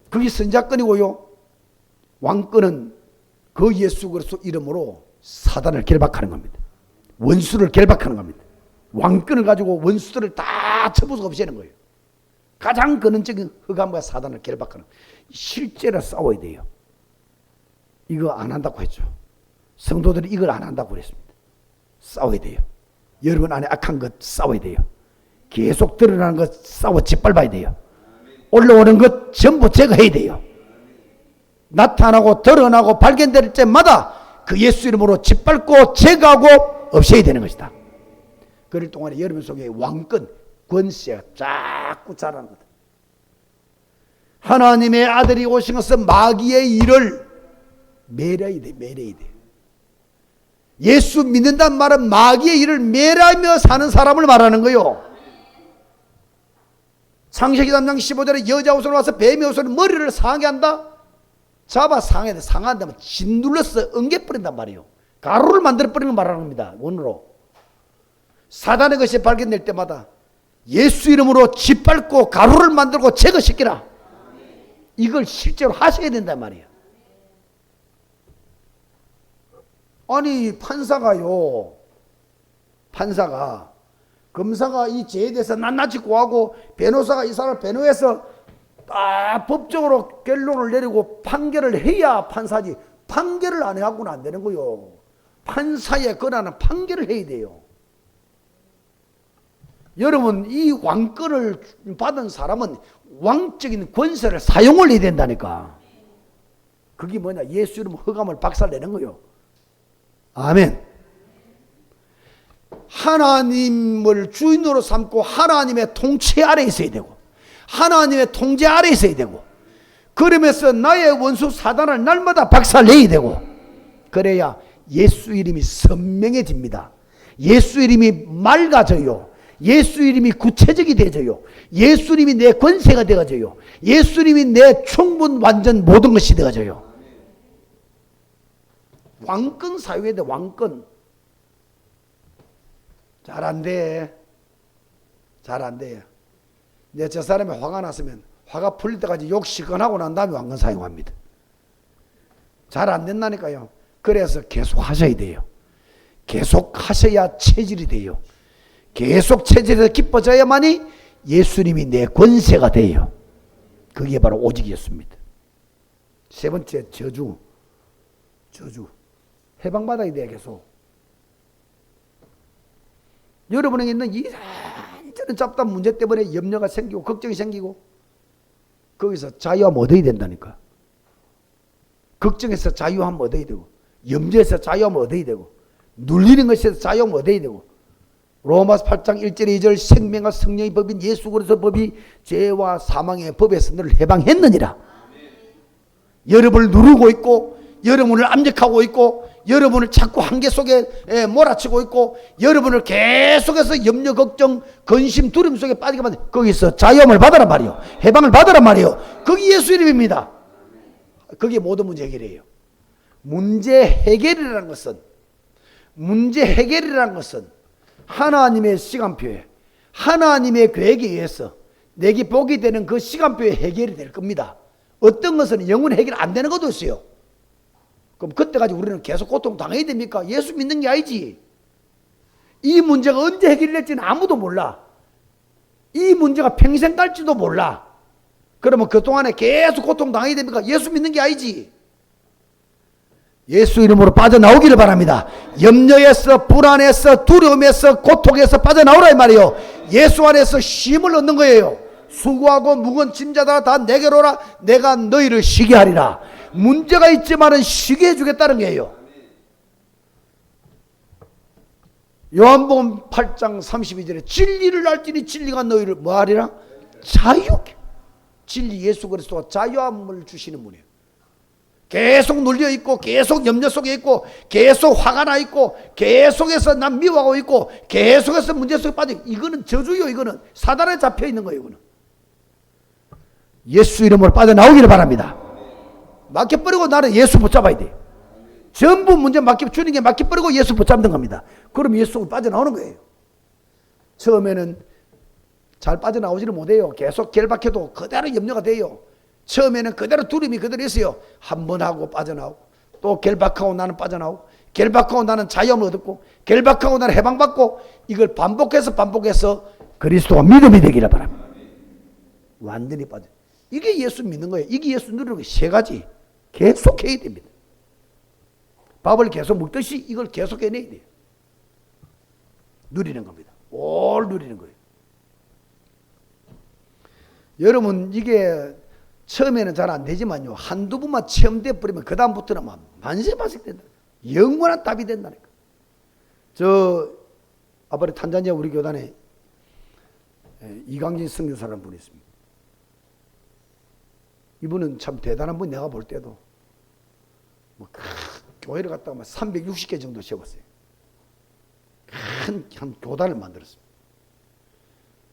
그게 선지자권이고요. 왕권은 그 예수 그리스도 이름으로 사단을 결박하는 겁니다. 원수를 결박하는 겁니다. 왕권을 가지고 원수들을 다 쳐부수고 없애는 거예요. 가장 근원적인 흑암과 사단을 결박하는, 실제로 싸워야 돼요. 이거 안 한다고 했죠. 성도들이 이걸 안 한다고 그랬습니다. 싸워야 돼요. 여러분 안에 악한 것 싸워야 돼요. 계속 드러나는 것 싸워 짓밟아야 돼요. 올라오는 것 전부 제거해야 돼요. 나타나고 드러나고 발견될 때마다 그 예수 이름으로 짓밟고 제거하고 없애야 되는 것이다. 그럴 동안에 여러분 속에 왕권, 권세가 자꾸 자라는 거다. 하나님의 아들이 오신 것은 마귀의 일을 매려야 돼, 매려야 돼. 예수 믿는다는 말은 마귀의 일을 매라며 사는 사람을 말하는 거요. 창세기 3장 15절에 여자 옷을 와서 뱀의 옷을 머리를 상하게 한다. 잡아 상하게 상한다면 짓눌러서 엉겨버린단 말이에요. 가루를 만들어버리는 걸 말하는 겁니다. 원으로. 사단의 것이 발견될 때마다 예수 이름으로 짓밟고 가루를 만들고 제거시키라. 이걸 실제로 하셔야 된단 말이에요. 아니 판사가요, 판사가 검사가 이 죄에 대해서 낱낱이 고하고 변호사가 이 사람을 변호해서 다 법적으로 결론을 내리고 판결을 해야 판사지, 판결을 안 해갖고는 안 되는 거요. 판사의 권한은 판결을 해야 돼요. 여러분 이 왕권을 받은 사람은 왕적인 권세를 사용을 해야 된다니까. 그게 뭐냐, 예수 이름 흑암을 박살내는 거요. 아멘. 하나님을 주인으로 삼고 하나님의 통치 아래 있어야 되고 하나님의 통제 아래 있어야 되고, 그러면서 나의 원수 사단을 날마다 박살내야 되고, 그래야 예수 이름이 선명해집니다. 예수 이름이 맑아져요. 예수 이름이 구체적이 되어져요. 예수 이름이 내 권세가 되어져요. 예수 이름이 내 충분 완전 모든 것이 되어져요. 왕권 사유에 대해 왕권. 잘 안 돼. 잘 안 돼요. 내 저 사람이 화가 났으면 화가 풀릴 때까지 욕 시건하고 난 다음에 왕권 사용합니다. 잘 안 된다니까요. 그래서 계속 하셔야 돼요. 계속 하셔야 체질이 돼요. 계속 체질에서 기뻐져야만이 예수님이 내 권세가 돼요. 그게 바로 오직이었습니다. 세 번째, 저주. 저주. 해방받아야 돼요, 계속. 여러분에게 있는 이런저런 잡다한 문제 때문에 염려가 생기고 걱정이 생기고, 거기서 자유함 얻어야 된다니까. 걱정에서 자유함 얻어야 되고, 염려에서 자유함 얻어야 되고, 눌리는 것에서 자유함 얻어야 되고, 로마서 8장 1절 2절 생명과 성령의 법인 예수 그리스도 법이 죄와 사망의 법에서 너를 해방했느니라. 여러분을 누르고 있고 여러분을 압력하고 있고 여러분을 자꾸 한계 속에 몰아치고 있고 여러분을 계속해서 염려, 걱정, 근심, 두려움 속에 빠지게 만든 거기서 자유함을 받아란 말이요. 해방을 받아란 말이요. 그게 예수 이름입니다. 그게 모든 문제 해결이에요. 문제 해결이라는 것은 하나님의 시간표에 하나님의 계획에 의해서 내게 복이 되는 그 시간표에 해결이 될 겁니다. 어떤 것은 영원 해결 안 되는 것도 있어요. 그럼 그때까지 우리는 계속 고통 당해야 됩니까? 예수 믿는 게 아니지. 이 문제가 언제 해결이 될지는 아무도 몰라. 이 문제가 평생 갈지도 몰라. 그러면 그동안에 계속 고통 당해야 됩니까? 예수 믿는 게 아니지. 예수 이름으로 빠져나오기를 바랍니다. 염려에서, 불안에서, 두려움에서, 고통에서 빠져나오라 이 말이에요. 예수 안에서 쉼을 얻는 거예요. 수고하고 무거운 짐자들아 다 내게로 오라. 내가 너희를 쉬게 하리라. 문제가 있지만은 쉬게 해주겠다는 거예요. 요한복음 8장 32절에 진리를 알지니 진리가 너희를 뭐 하리라? 자유케. 진리 예수 그리스도가 자유함을 주시는 분이에요. 계속 눌려 있고 계속 염려 속에 있고 계속 화가 나 있고 계속해서 난 미워하고 있고 계속해서 문제 속에 빠져, 이거는 저주요. 이거는 사단에 잡혀 있는 거예요. 이거는 예수 이름으로 빠져나오기를 바랍니다. 맡겨버리고 나는 예수 붙잡아야 돼. 전부 문제 주님께 맡겨버리고 예수 붙잡는 겁니다. 그럼 예수가 빠져나오는 거예요. 처음에는 잘 빠져나오지를 못해요. 계속 결박해도 그대로 염려가 돼요. 처음에는 그대로 두려움이 그대로 있어요. 한 번 하고 빠져나오고 또 결박하고 나는 빠져나오고 결박하고 나는 자유함을 얻고 결박하고 나는 해방받고, 이걸 반복해서 그리스도가 믿음이 되기를 바랍니다. 완전히 빠져. 이게 예수 믿는 거예요. 이게 예수 누리는 거 세 가지 계속 해야 됩니다. 밥을 계속 먹듯이 이걸 계속 해내야 돼요. 누리는 겁니다. 올 누리는 거예요. 여러분 이게 처음에는 잘 안 되지만요, 한두 번만 체험돼 버리면 그 다음부터는 막 만세만색 된다. 영원한 답이 된다니까. 저 아버지 탄자니아 우리 교단에 이강진 선교사라는 분이 있습니다. 이분은 참 대단한 분. 내가 볼 때도 뭐 교회를 갔다가 360개 정도 세웠어요. 한 교단을 만들었습니다.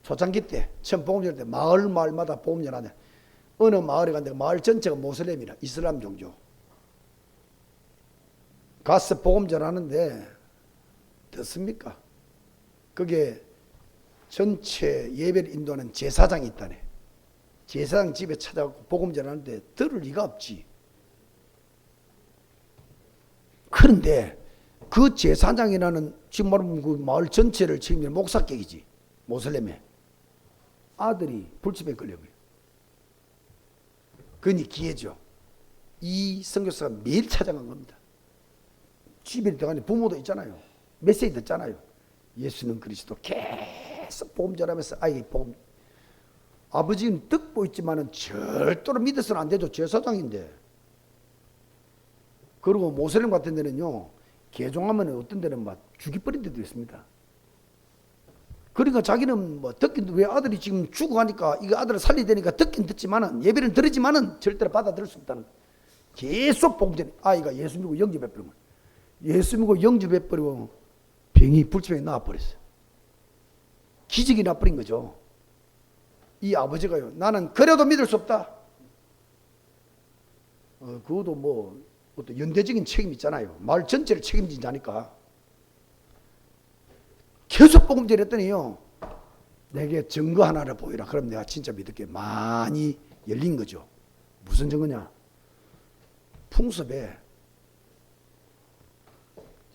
초창기 때 처음 복음 전할 때 마을마다 복음 전하는데 어느 마을에 갔는데 마을 전체가 모슬렘이라 이슬람 종교. 가서 복음 전하는데 듣습니까? 그게 전체 예배를 인도하는 제사장이 있다네. 제사장 집에 찾아가고 복음 전하는데 들을 리가 없지. 그런데 그 제사장이라는 지금 말하면 그 마을 전체를 책임지는 목사격이지. 모슬렘에 아들이 불집에 걸려버려. 그니 기회죠. 이 선교사가 매일 찾아간 겁니다. 집에 들어가는데 부모도 있잖아요. 메시지 듣잖아요. 예수는 그리스도 계속 복음 전하면서 아이 복음. 아버지는 듣고 있지만은 절대로 믿어서는 안 되죠. 제사장인데. 그리고 모슬렘 같은 데는요, 개종하면 어떤 데는 막 죽이버린 데도 있습니다. 그러니까 자기는 뭐 듣긴, 왜 아들이 지금 죽어가니까 이거 아들을 살려야 되니까 듣긴 듣지만은, 예배를 들으지만은 절대로 받아들일 수 없다는 거예요. 계속 복음 전에 아이가 예수 믿고 영접해버리면, 예수 믿고 영접해버리고 병이 불치병이 나와버렸어요. 기적이 나버린 거죠. 이 아버지가요, 나는 그래도 믿을 수 없다. 그것도 뭐 어떤 연대적인 책임이 있잖아요. 마을 전체를 책임진 자니까. 계속 복음 전했더니요, 내게 증거 하나를 보이라. 그럼 내가 진짜 믿을게. 많이 열린 거죠. 무슨 증거냐? 풍습에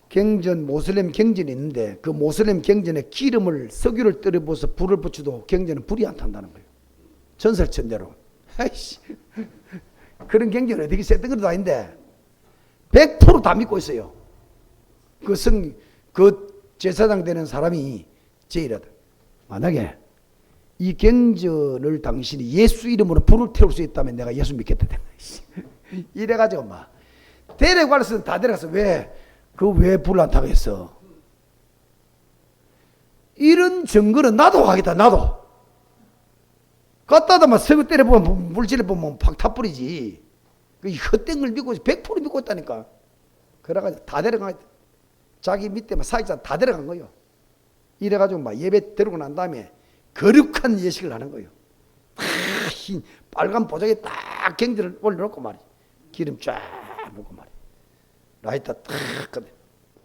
경전, 모슬렘 경전이 있는데 그 모슬렘 경전에 기름을, 석유를 떨어 부어서 불을 붙여도 경전은 불이 안 탄다는 거예요. 전설천대로. 아이씨, 그런 경전 어떻게 셌던 것도 아닌데 100% 다 믿고 있어요. 그 제사장 되는 사람이 제일하다. 만약에 이 경전을 당신이 예수 이름으로 불을 태울 수 있다면 내가 예수 믿겠다. 이래가지고 막 데려가서 다 데려가서 왜 불을 안 타고 했어? 이런 증거는 나도 하겠다. 나도 갖다다 막 석유 때려보면 물질을 보면 팍 타버리지. 그 헛된 걸 믿고 100% 믿고 있다니까. 그래가지고 다 데려간 거야. 자기 밑에 막 사역자 다 데려간 거예요. 이래가지고 막 예배 데리고 난 다음에 거룩한 예식을 하는 거예요. 흰 빨간 보자기에 딱 경지를 올려놓고 말이야. 기름 쫙 붓고 말이야. 라이터 탁 끄면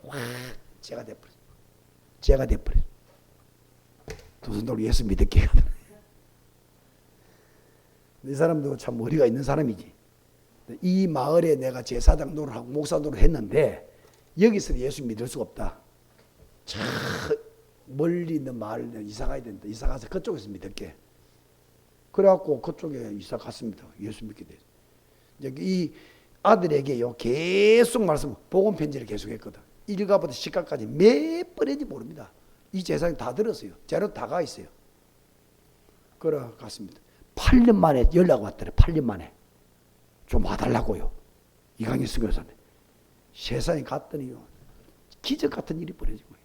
확 죄가 돼버려. 죄가 돼버려. 두 손 들고 예수 믿을게 하더라. 이 사람도 참 머리가 있는 사람이지. 이 마을에 내가 제사장 노릇하고 목사 노릇 했는데 여기서 예수 믿을 수가 없다. 저 멀리 있는 마을에 이사 가야 된다. 이사 가서 그쪽에서 믿을게. 그래갖고 그쪽에 이사 갔습니다. 예수 믿게 됐어요. 이 아들에게요 계속 말씀, 복음 편지를 계속했거든. 1가부터 10가까지 몇 번인지 모릅니다. 이 제사장이 다 들었어요. 자료 다 가 있어요. 그래 갔습니다. 8년 만에 연락 왔더래. 8년 만에 좀 와달라고요. 이강희 선교사님. 세상에 갔더니요 기적 같은 일이 벌어진 거예요.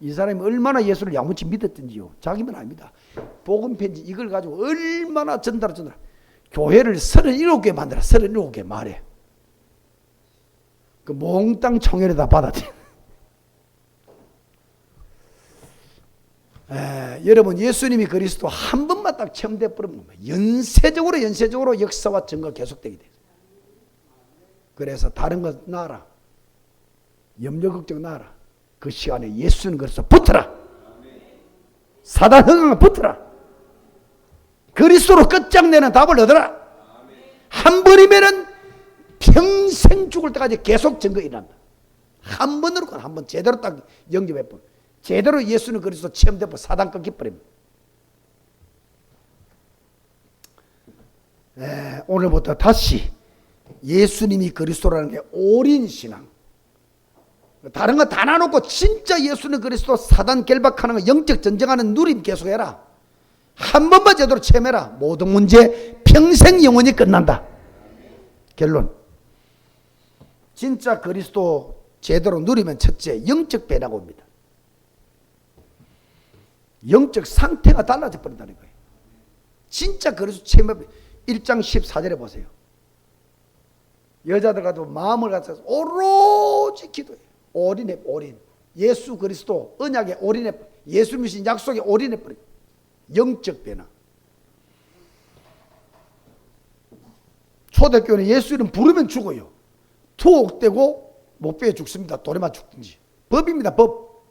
이 사람이 얼마나 예수를 야무치 믿었던지요. 자기만 압니다. 복음 편지 이걸 가지고 얼마나 전달. 교회를 37개 만들어. 37개 말해. 그 몽땅 청년에다 받았지. 여러분 예수님이 그리스도 한 번만 딱 체험돼 버리면 연세적으로 역사와 증거가 계속되게 돼요. 그래서 다른 거 놔라. 염려 걱정 놔라. 그 시간에 예수는 그래서 붙어라. 사단 허강을 붙어라. 그리스도로 끝장내는 답을 얻어라. 한 번이면은 평생 죽을 때까지 계속 증거 일어난다. 한 번으로 한 번 제대로 딱 영접해 버. 제대로 예수는 그리스도 체험돼 버. 사단 끊기버립니다. 오늘부터 다시 예수님이 그리스도라는 게 올인 신앙. 다른 거 다 놔놓고 진짜 예수는 그리스도 사단 결박하는 거 영적 전쟁하는 누림 계속해라. 한 번만 제대로 체험해라. 모든 문제 평생 영원히 끝난다. 결론. 진짜 그리스도 제대로 누리면 첫째 영적 변화가 옵니다. 영적 상태가 달라져 버린다는 거예요. 진짜 그리스도 체험해. 1장 14절에 보세요. 여자들 가도 마음을 갖춰서 오로지 기도해요. 올인해. 예수 그리스도 언약에 올인해. 예수 믿으신 약속에 올인해 버려요. 영적 변화. 초대교회는 예수 이름 부르면 죽어요. 투옥되고 목배에 죽습니다. 돌에만 죽든지. 법입니다. 법.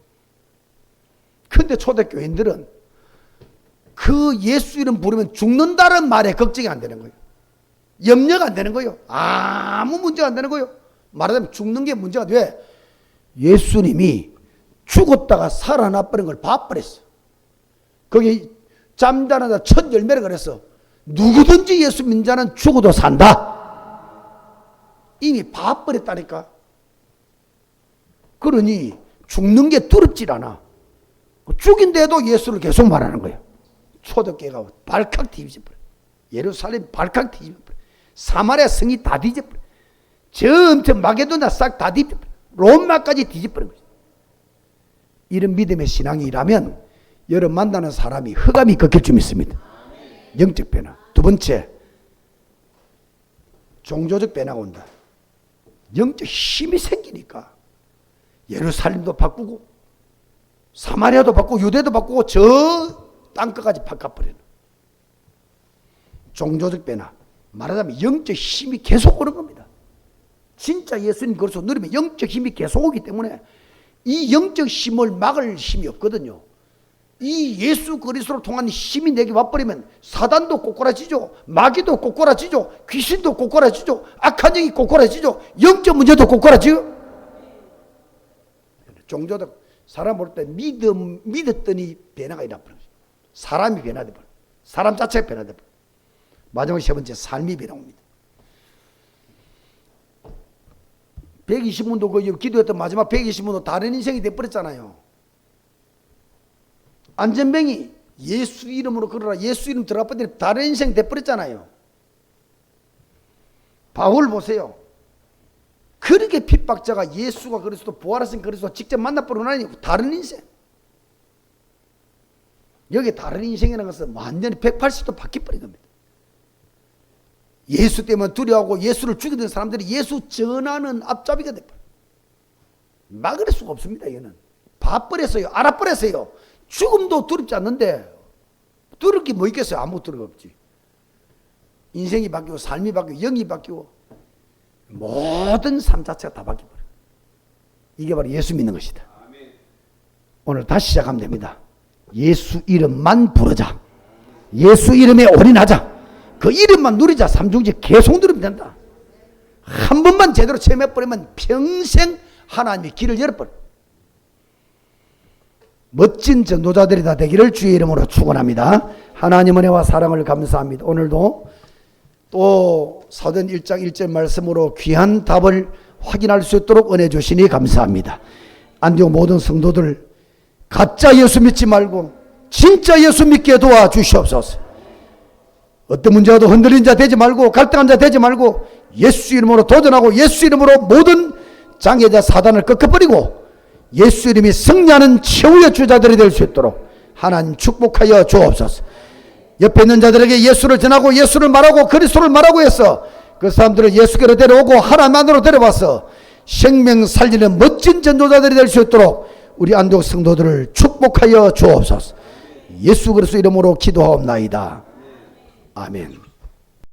근데 초대교회인들은 그 예수 이름 부르면 죽는다는 말에 걱정이 안 되는 거예요. 염려가 안 되는 거예요. 아무 문제가 안 되는 거예요. 말하자면 죽는 게 문제가 돼. 예수님이 죽었다가 살아나버린 걸 봐버렸어. 거기 잠자는 자 첫 열매를 그랬어. 누구든지 예수 믿는 자는 죽어도 산다. 이미 봐버렸다니까. 그러니 죽는 게 두렵질 않아. 죽인데도 예수를 계속 말하는 거예요. 초대교회가 발칵 뒤집어버려. 예루살렘 발칵 뒤집어버려. 사마리아 성이 다 뒤집어버려. 전체 마게도나 싹 다 뒤집어버려. 로마까지 뒤집어버린 거죠. 이런 믿음의 신앙이라면 여러분 만나는 사람이 흑암이 꺾일 줄 믿습니다. 영적 변화. 두 번째, 종교적 변화가 온다. 영적 힘이 생기니까 예루살렘도 바꾸고 사마리아도 바꾸고 유대도 바꾸고 저 땅끝까지 바꿔버리는 종교적 변화. 말하자면 영적 힘이 계속 오는 겁니다. 진짜 예수님 그리스도 누리면 영적 힘이 계속 오기 때문에 이 영적 힘을 막을 힘이 없거든요. 이 예수 그리스도를 통한 힘이 내게 와버리면 사단도 꼬꾸라지죠. 마귀도 꼬꾸라지죠. 귀신도 꼬꾸라지죠. 악한 영이 꼬꾸라지죠. 영적 문제도 꼬꾸라지죠. 종교도 사람 볼 때 믿었더니 변화가 일어나버려요. 사람이 변화돼버려요. 사람 자체가 변화돼버려요. 마지막 세 번째, 삶이 변화옵니다. 120문도 그 기도했던 마지막 120문도 다른 인생이 돼버렸잖아요. 안전뱅이 예수 이름으로 걸어라. 예수 이름 들어가 버리니 다른 인생 돼버렸잖아요. 바울 보세요. 그렇게 핍박자가 예수가 그리스도 부활하신 그리스도 직접 만나버리고 나니 다른 인생. 여기 다른 인생이라는 것은 완전히 180도 바뀌어버린 겁니다. 예수 때문에 두려워하고 예수를 죽이던 사람들이 예수 전하는 앞잡이가 돼버려요. 막을 수가 없습니다. 얘는 봐버렸어요. 알아버렸어요. 죽음도 두렵지 않는데 두려울 게 뭐 있겠어요? 아무 두려움 없지. 인생이 바뀌고 삶이 바뀌고 영이 바뀌고 모든 삶 자체가 다 바뀌어버려요. 이게 바로 예수 믿는 것이다. 오늘 다시 시작하면 됩니다. 예수 이름만 부르자. 예수 이름에 올인하자. 그 이름만 누리자. 삼중지 계속 누리면 된다. 한 번만 제대로 체험해버리면 평생 하나님이 길을 열어버려. 멋진 전도자들이 다 되기를 주의 이름으로 축원합니다. 하나님 은혜와 사랑을 감사합니다. 오늘도 또 사도행 1장 1절 말씀으로 귀한 답을 확인할 수 있도록 은혜 주시니 감사합니다. 안디옥 모든 성도들 가짜 예수 믿지 말고 진짜 예수 믿게 도와주시옵소서. 어떤 문제와도 흔들린 자 되지 말고 갈등한 자 되지 말고 예수 이름으로 도전하고 예수 이름으로 모든 장애자 사단을 꺾어버리고 예수 이름이 승리하는 최후의 주자들이 될 수 있도록 하나님 축복하여 주옵소서. 옆에 있는 자들에게 예수를 전하고 예수를 말하고 그리스도를 말하고 해서 그 사람들을 예수께로 데려오고 하나님 안으로 데려와서 생명 살리는 멋진 전도자들이 될 수 있도록 우리 안디옥 성도들을 축복하여 주옵소서. 예수 그리스도 이름으로 기도하옵나이다. 아멘.